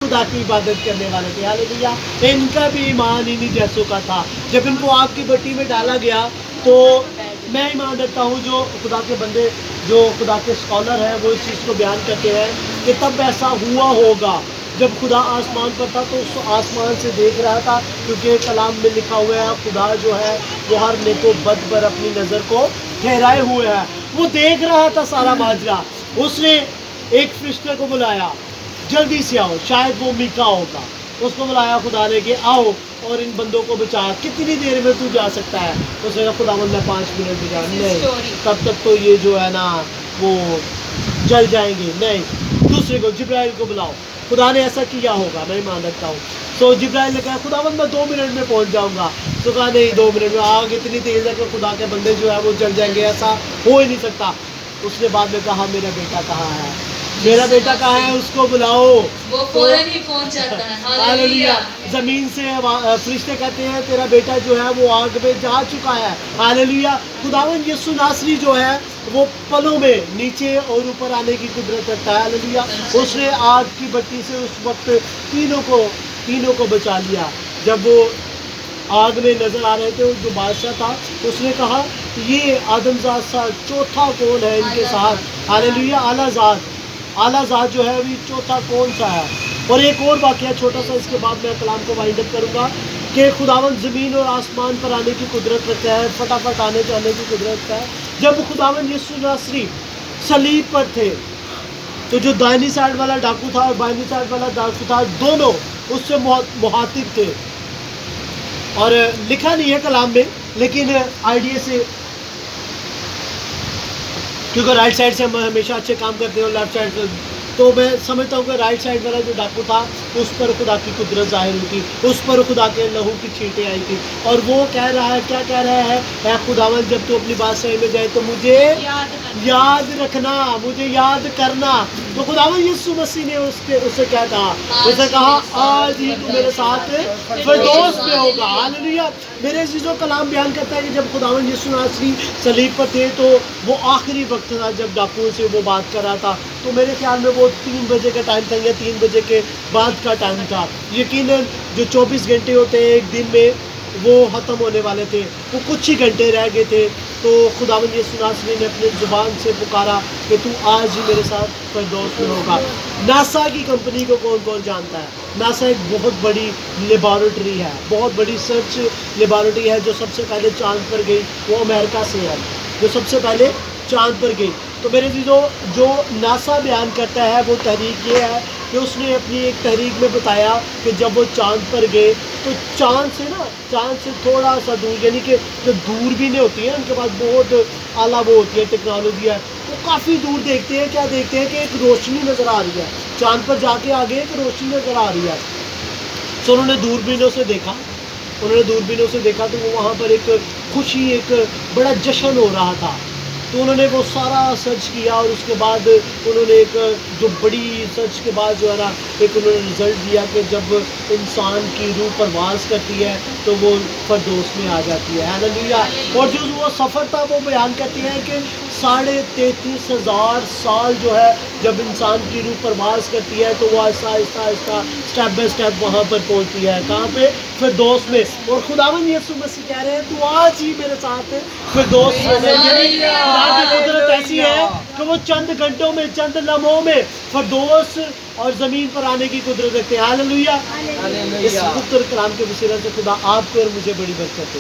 खुदा की इबादत करने वाले थे। हालेलुया। इनका भी ईमान इन्हीं जैसों का था। जब इनको आग की भट्टी में डाला गया तो मैं ईमान रखता हूँ, जो खुदा के बंदे, जो खुदा के स्कॉलर हैं, वो इस चीज़ को बयान करते हैं कि तब ऐसा हुआ होगा जब खुदा आसमान पर था, तो उस आसमान से देख रहा था, क्योंकि कलाम में लिखा हुआ है खुदा जो है वो हर नेको बद पर अपनी नज़र को ठहराए हुए है। वो देख रहा था सारा माजरा। उसने एक फरिश्ते को बुलाया, जल्दी से आओ, शायद वो मीका होगा। उसको बुलाया खुदा ने कि आओ और इन बंदों को बचा। कितनी देर में तू जा सकता है? उसने कहा खुदा मैं 5 मिनट में जा नहीं, तब तक तो ये जो है ना वो जल जाएंगे। नहीं, दूसरे को जिब्राइल को बुलाओ। खुदा ने ऐसा किया होगा, मैं मान रखता हूँ। तो जिब्राइल ने कहा खुदावंद मैं 2 मिनट में पहुँच जाऊँगा। तो कहा नहीं, 2 मिनट में आग इतनी तेज़ है कि खुदा के बंदे जो है वो जल जाएंगे, ऐसा हो ही नहीं सकता। उसने बाद में कहा मेरा बेटा कहाँ है, मेरा बेटा कहाँ है, उसको बुलाओ। वो फौरन ही पहुंच जाता है। हालेलुया। जमीन से फरिश्ते कहते हैं तेरा बेटा जो है वो आग में जा चुका है। हालेलुया। खुदावन यीशु नासरी जो है वो पलों में नीचे और ऊपर आने की कुदरत रखता है। हालेलुया। उसने आग की भट्टी से उस वक्त तीनों को बचा लिया। जब वो आग में नजर आ रहे थे, जो बादशाह था उसने कहा ये आदमजात सा चौथा कौन है इनके साथ। हालेलुया। आला ज़ात जो है अभी चौथा कौन सा है। और एक और वाक़या छोटा सा, इसके बाद मैं कलाम को वाइंड अप करूँगा कि खुदावन ज़मीन और आसमान पर आने की कुदरत रखता है, फटाफट आने जाने की कुदरत रखता है। जब खुदावन यीशु नासरी सलीब पर थे, तो जो दाहिनी साइड वाला डाकू था और बाईनी साइड वाला डाकू था, दोनों उससे मुहातिब थे। और लिखा नहीं है कलाम में, लेकिन आइडिया से, क्योंकि राइट साइड से हम हमेशा अच्छे काम करते हैं, लेफ्ट साइड से, तो मैं समझता हूँ कि राइट साइड वाला जो डाकू था उस पर खुदा की कुदरत जाहिर हुई थी, उस पर खुदा के लहू की छींटें आई थी। और वो कह रहा है, क्या कह रहा है, ऐ खुदावन जब तू अपनी बादशाही में जाए तो मुझे याद रखना, मुझे याद करना। तो खुदावन यीशु मसीह ने उससे क्या कहा? उसने कहा आज ही तू मेरे साथ फिरदौस में होगा। हालेलुया। मेरे अजीजों कलाम बयान करता है कि जब खुदावन यीशु नासरी सलीब पर थे तो वो आखिरी वक्त था जब डाकुओं से वो बात कर रहा था। तो मेरे ख्याल में वो 3 बजे का टाइम था या 3 बजे के बाद का टाइम था। यकीनन जो 24 घंटे होते हैं एक दिन में वो ख़त्म होने वाले थे, वो कुछ ही घंटे रह गए थे। तो खुदावंद यीशु नासरी ने अपनी ज़ुबान से पुकारा कि तू आज ही मेरे साथ फिरदौस में होगा। नासा की कंपनी को कौन कौन जानता है? नासा एक बहुत बड़ी लेबॉरेटरी है, बहुत बड़ी सर्च लेबॉरेटरी है जो सबसे पहले चांद पर गई, वो अमेरिका से है, जो सबसे पहले चांद पर गई। तो मेरे चीज़ों, जो नासा बयान करता है वो तहरीक ये है कि उसने अपनी एक तहरीक में बताया कि जब वो चांद पर गए तो चांद से थोड़ा सा दूर, यानी कि जो दूरबीनें होती हैं उनके पास बहुत आला वो होती है टेक्नोलॉजी है, वो काफ़ी दूर देखते हैं। क्या देखते हैं कि एक रोशनी नज़र आ रही है, चांद पर जाके आगे एक रोशनी नज़र आ रही है। तो उन्होंने दूरबीनों से देखा तो वो वहाँ पर एक खुशी, एक बड़ा जश्न हो रहा था। तो उन्होंने वो सारा सर्च किया और उसके बाद उन्होंने एक जो बड़ी सर्च के बाद जो है ना एक उन्होंने रिज़ल्ट दिया कि जब इंसान की रूह परवास करती है तो वो फिरदौस में आ जाती है। हालेलुया। और जो वो सफ़र था वो बयान करती है कि 33,500 साल जो है जब इंसान की रूह परवास करती है तो वो आहिस्ता स्टेप बाय स्टेप वहाँ पर पहुँचती है। कहाँ पे? फिरदौस में। और खुदावंद यीशु मसीह कह रहे हैं तू आज ही मेरे साथ फिरदौस में। की कुदरत ऐसी है कि वो चंद घंटों में, चंद लम्हों में फिरदौस और ज़मीन पर आने की कुदरत रखते हैं। हालेलुया। इस पुत्र कलाम के वसीले से खुदा आपको और मुझे बड़ी बरकत दे।